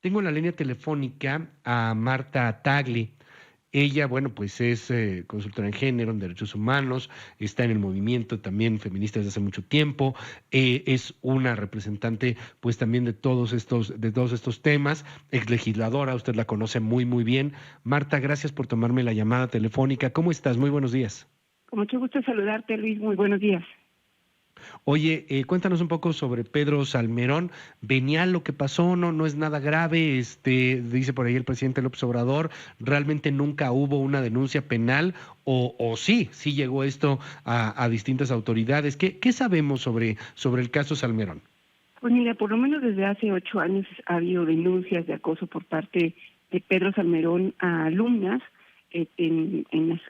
Tengo en la línea telefónica a Marta Tagli. Ella, bueno, pues es consultora en género, en derechos humanos, está en el movimiento también feminista desde hace mucho tiempo, es una representante, pues también de todos estos temas, ex legisladora, usted la conoce muy, muy bien. Marta, gracias por tomarme la llamada telefónica. ¿Cómo estás? Muy buenos días. Con mucho gusto saludarte, Luis. Muy buenos días. Oye, cuéntanos un poco sobre Pedro Salmerón. Venial lo que pasó, no es nada grave, dice por ahí el presidente López Obrador, realmente nunca hubo una denuncia penal o sí llegó esto a distintas autoridades. ¿Qué sabemos sobre el caso Salmerón? Pues mira, por lo menos desde hace 8 años ha habido denuncias de acoso por parte de Pedro Salmerón a alumnas en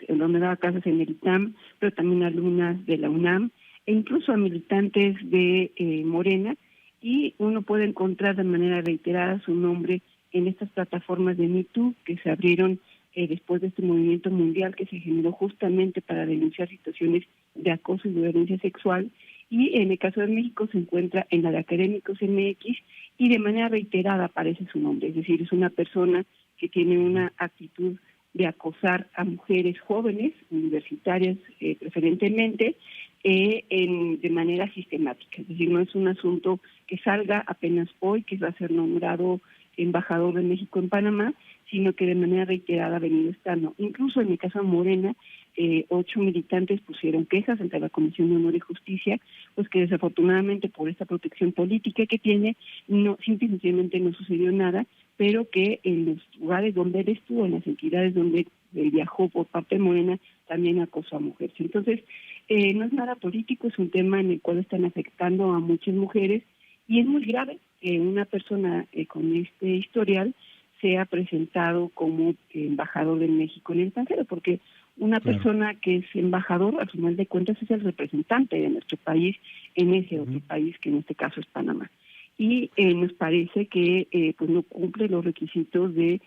donde daba clases en el ITAM, pero también a alumnas de la UNAM e incluso a militantes de Morena, y uno puede encontrar de manera reiterada su nombre en estas plataformas de Me Too que se abrieron después de este movimiento mundial que se generó justamente para denunciar situaciones de acoso y violencia sexual. Y en el caso de México se encuentra en la de Académicos MX y de manera reiterada aparece su nombre, es decir, es una persona que tiene una actitud de acosar a mujeres jóvenes, universitarias preferentemente, de manera sistemática. Es decir, no es un asunto que salga apenas hoy, que va a ser nombrado embajador de México en Panamá, sino que de manera reiterada ha venido estando. Incluso en el caso de Morena, 8 militantes pusieron quejas ante la Comisión de Honor y Justicia, pues que desafortunadamente por esta protección política que tiene, no, simplemente no sucedió nada, pero que en los lugares donde él estuvo, en las entidades donde él viajó por parte de Morena, también acosó a mujeres. Entonces, no es nada político, es un tema en el cual están afectando a muchas mujeres y es muy grave que una persona con este historial sea presentado como embajador de México en el extranjero, porque una Claro. persona que es embajador, al final de cuentas, es el representante de nuestro país en ese otro Ujú. país, que en este caso es Panamá. Y nos parece que pues no cumple los requisitos de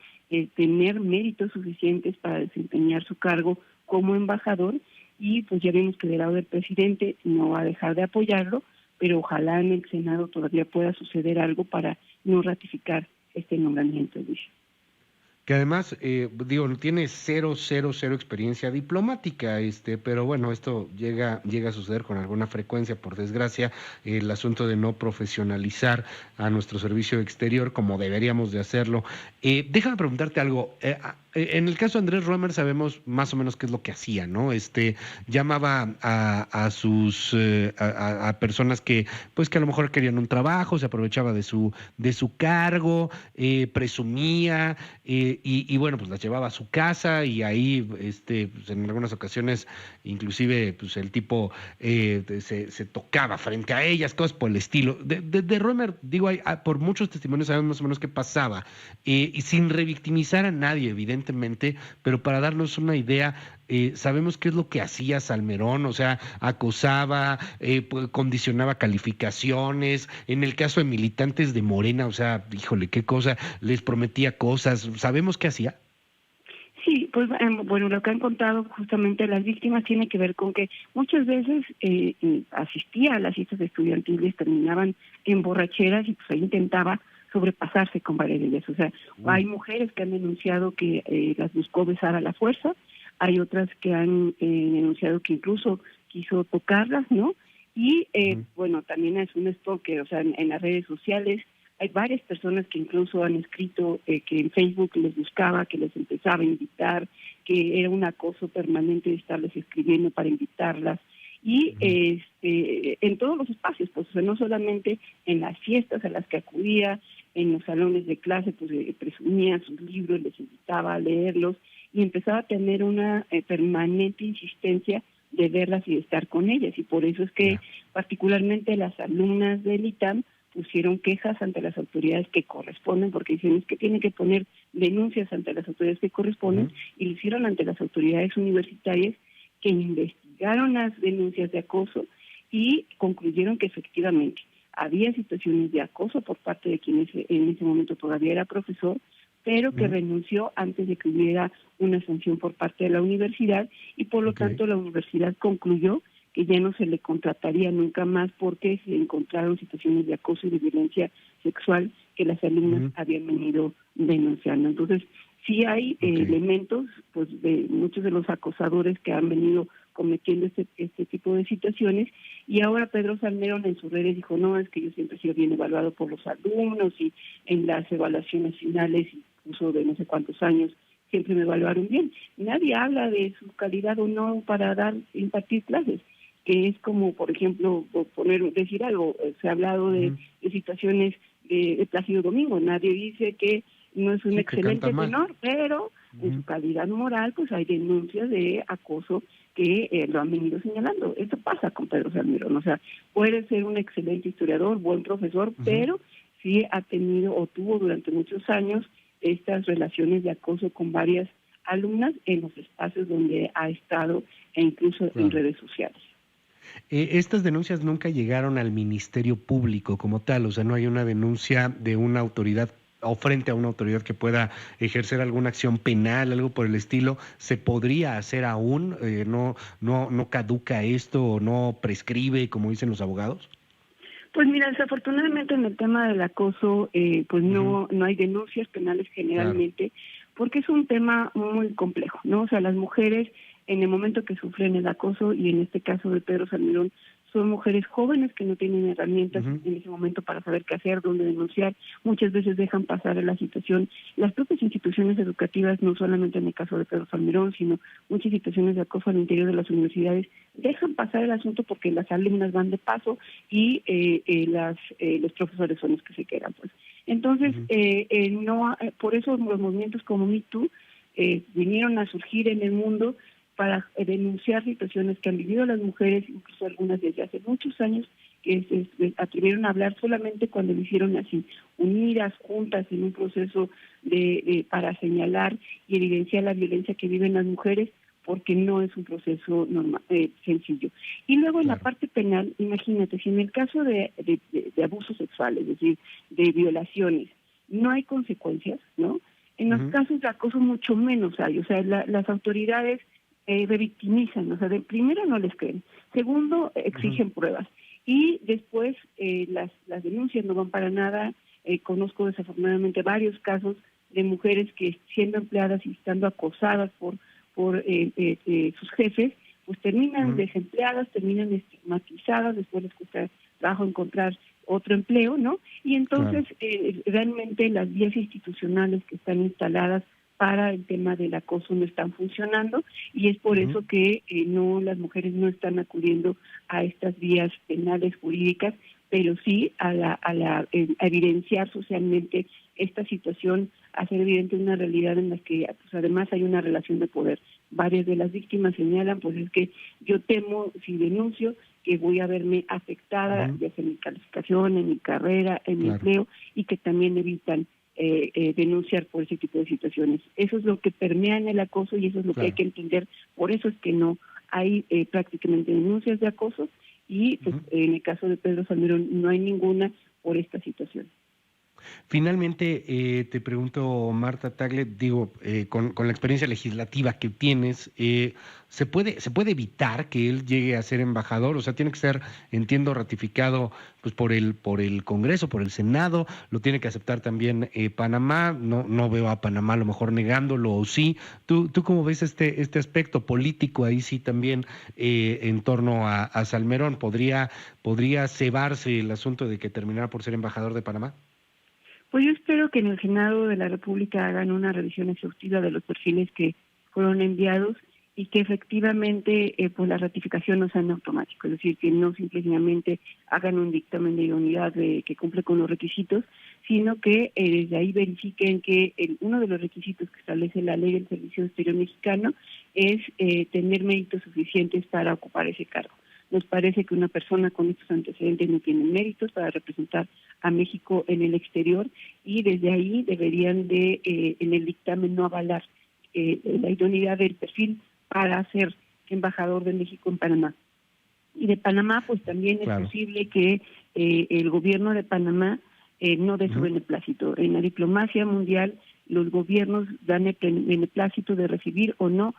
tener méritos suficientes para desempeñar su cargo como embajador, y pues ya vimos que del lado del presidente no va a dejar de apoyarlo, pero ojalá en el Senado todavía pueda suceder algo para no ratificar este nombramiento, Luis. Que además, digo, tiene cero, cero, cero experiencia diplomática, pero bueno, esto llega a suceder con alguna frecuencia, por desgracia, el asunto de no profesionalizar a nuestro servicio exterior como deberíamos de hacerlo. Déjame preguntarte algo. En el caso de Andrés Roemer sabemos más o menos qué es lo que hacía, ¿no? Llamaba a personas que, pues que a lo mejor querían un trabajo, se aprovechaba de su cargo, presumía y bueno, pues las llevaba a su casa y ahí, pues en algunas ocasiones, inclusive, pues el tipo se tocaba frente a ellas, cosas por el estilo. De Roemer, digo, por muchos testimonios sabemos más o menos qué pasaba, y sin revictimizar a nadie, evidentemente, pero para darnos una idea, sabemos qué es lo que hacía Salmerón, o sea, acosaba, condicionaba calificaciones, en el caso de militantes de Morena, o sea, híjole, qué cosa, les prometía cosas, ¿sabemos qué hacía? Sí, pues bueno, lo que han contado justamente las víctimas tiene que ver con que muchas veces asistía a las citas estudiantiles, terminaban en borracheras y pues ahí intentaba sobrepasarse con varias de ellas. O sea, hay Uy. mujeres que han denunciado que las buscó besar a la fuerza, hay otras que han denunciado que incluso quiso tocarlas, ¿no? Y Ujú. bueno, también es un stalker, o sea, en las redes sociales hay varias personas que incluso han escrito que en Facebook les buscaba, que les empezaba a invitar, que era un acoso permanente de estarles escribiendo para invitarlas. Y Ujú. en todos los espacios, pues o sea, no solamente en las fiestas a las que acudía, en los salones de clase, pues presumía sus libros, les invitaba a leerlos y empezaba a tener una permanente insistencia de verlas y de estar con ellas. Y por eso es que Ya. particularmente las alumnas del ITAM pusieron quejas ante las autoridades que corresponden, porque dicen es que tienen que poner denuncias ante las autoridades que corresponden, Ujú. y lo hicieron ante las autoridades universitarias, que investigaron las denuncias de acoso y concluyeron que efectivamente había situaciones de acoso por parte de quien en ese momento todavía era profesor, pero que Ujú. renunció antes de que hubiera una sanción por parte de la universidad, y por lo Ok. tanto la universidad concluyó que ya no se le contrataría nunca más porque se encontraron situaciones de acoso y de violencia sexual que las alumnas Ujú. habían venido denunciando. Entonces, sí hay Ok. elementos pues de muchos de los acosadores que han venido cometiendo este tipo de situaciones, y ahora Pedro Salmerón en sus redes dijo, no, es que yo siempre he sido bien evaluado por los alumnos y en las evaluaciones finales, incluso de no sé cuántos años, siempre me evaluaron bien. Nadie habla de su calidad o no para impartir clases, que es como, por ejemplo, decir algo, se ha hablado Ujú. de situaciones de Plácido Domingo, nadie dice que no es un Sí, que canta excelente mal. tenor, pero en su Ujú. calidad moral pues hay denuncias de acoso que lo han venido señalando. Esto pasa con Pedro Salmerón, o sea, puede ser un excelente historiador, buen profesor, Ujú. pero sí ha tenido o tuvo durante muchos años estas relaciones de acoso con varias alumnas en los espacios donde ha estado e incluso en Claro. redes sociales. Estas denuncias nunca llegaron al Ministerio Público como tal, o sea, no hay una denuncia de una autoridad o frente a una autoridad que pueda ejercer alguna acción penal, algo por el estilo. ¿Se podría hacer aún? ¿No caduca esto o no prescribe, como dicen los abogados? Pues mira, desafortunadamente en el tema del acoso, pues Ujú. no hay denuncias penales Claro. generalmente, porque es un tema muy complejo, ¿no? O sea, las mujeres en el momento que sufren el acoso, y en este caso de Pedro Salmerón, son mujeres jóvenes que no tienen herramientas Ujú. en ese momento para saber qué hacer, dónde denunciar, muchas veces dejan pasar la situación. Las propias instituciones educativas, no solamente en el caso de Pedro Salmerón, sino muchas situaciones de acoso al interior de las universidades, dejan pasar el asunto porque las alumnas van de paso y los profesores son los que se quedan, pues. Entonces, Ujú. no, por eso los movimientos como Me Too vinieron a surgir en el mundo para denunciar situaciones que han vivido las mujeres, incluso algunas desde hace muchos años, que se atrevieron a hablar solamente cuando lo hicieron así, unidas, juntas, en un proceso para señalar y evidenciar la violencia que viven las mujeres, porque no es un proceso sencillo. Y luego en la Claro. parte penal, imagínate, si en el caso de abuso sexual, es decir, de violaciones, no hay consecuencias, ¿no? En los Ujú. casos de acoso mucho menos hay, o sea, las autoridades revictimizan, o sea, de primero no les creen, segundo Ujú. exigen pruebas y después las denuncias no van para nada. Conozco desafortunadamente varios casos de mujeres que siendo empleadas y estando acosadas por sus jefes, pues terminan Ujú. desempleadas, terminan estigmatizadas, después les cuesta trabajo encontrar otro empleo, ¿no? Y entonces Claro. realmente las vías institucionales que están instaladas para el tema del acoso no están funcionando, y es por Ujú. eso que no, las mujeres no están acudiendo a estas vías penales jurídicas, pero sí a evidenciar socialmente esta situación, hacer evidente una realidad en la que pues, además hay una relación de poder. Varias de las víctimas señalan, pues es que yo temo, si denuncio, que voy a verme afectada, Ujú. ya sea en mi calificación, en mi carrera, en mi Claro. empleo, y que también evitan denunciar por ese tipo de situaciones. Eso es lo que permea en el acoso y eso es lo que hay Claro. que entender. Por eso es que no hay prácticamente denuncias de acoso, y pues, Ujú. en el caso de Pedro Salmerón no hay ninguna por esta situación. Finalmente, te pregunto, Marta Tagle, digo, con la experiencia legislativa que tienes, ¿se puede evitar que él llegue a ser embajador? O sea, tiene que ser, entiendo, ratificado pues por el Congreso, por el Senado, lo tiene que aceptar también Panamá. No veo a Panamá a lo mejor negándolo, o sí. ¿Tú cómo ves este aspecto político ahí sí también en torno a Salmerón? ¿Podría cebarse el asunto de que terminara por ser embajador de Panamá? Pues yo espero que en el Senado de la República hagan una revisión exhaustiva de los perfiles que fueron enviados y que efectivamente pues la ratificación no sea en automático, es decir, que no simplemente hagan un dictamen de idoneidad que cumple con los requisitos, sino que desde ahí verifiquen que uno de los requisitos que establece la ley del Servicio Exterior Mexicano es tener méritos suficientes para ocupar ese cargo. Nos parece que una persona con estos antecedentes no tiene méritos para representar a México en el exterior, y desde ahí deberían en el dictamen no avalar la idoneidad del perfil para ser embajador de México en Panamá. Y de Panamá, pues también es Claro. posible que el gobierno de Panamá no dé su Ujú. beneplácito. En la diplomacia mundial los gobiernos dan el beneplácito de recibir o no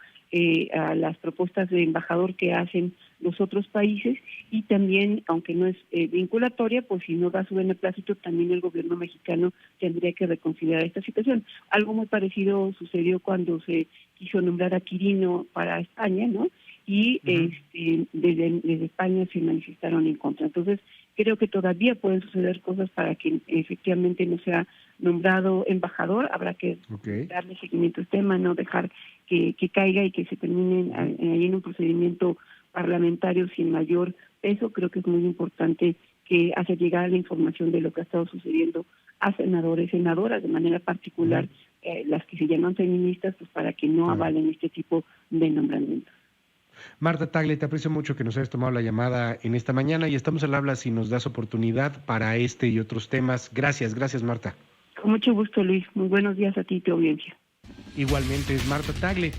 a las propuestas de embajador que hacen los otros países, y también, aunque no es vinculatoria, pues si no da su beneplácito, también el gobierno mexicano tendría que reconsiderar esta situación. Algo muy parecido sucedió cuando se quiso nombrar a Quirino para España, ¿no? Y desde España se manifestaron en contra. Entonces, creo que todavía pueden suceder cosas para que efectivamente no sea nombrado embajador. Habrá que darle seguimiento al tema, no dejar que caiga y que se termine ahí en un procedimiento parlamentario sin mayor peso. Creo que es muy importante que hacer llegar la información de lo que ha estado sucediendo a senadores, senadoras, de manera particular, las que se llaman feministas, pues para que no avalen este tipo de nombramientos. Marta Tagle, te aprecio mucho que nos hayas tomado la llamada en esta mañana y estamos al habla si nos das oportunidad para este y otros temas. Gracias, Marta. Con mucho gusto, Luis. Muy buenos días a ti y tu audiencia. Igualmente es Marta Tagle.